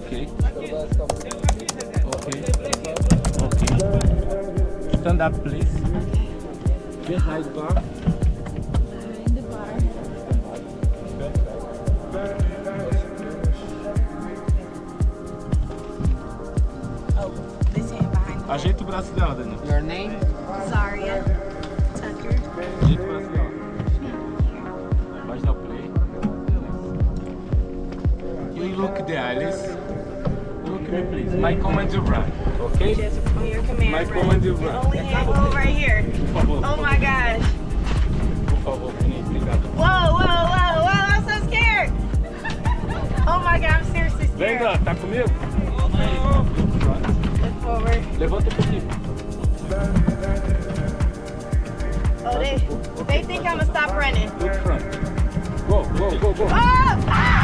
Ok. Ok. Ok. Stand up, please. Behind bar. Behind the bar. Oh, this hand behind the Ajeita o braço dela, Daniel. Your name? Zaria Tucker. Ajeita o braço dela. Pode dar o play. You look the Alice. Look me, please. My command you run. Okay? Just on your command. My right? command you run. Only hand go right here. Por favor. Oh my gosh. Por favor, obrigado. Whoa, whoa, whoa, whoa, I'm so scared. Oh my god, I'm seriously Vem, scared. Dan, tá comigo? Look forward. Levanta um pouquinho. Oh, they think I'm gonna stop running. Look front. Go, go, go, go. Oh! Ah!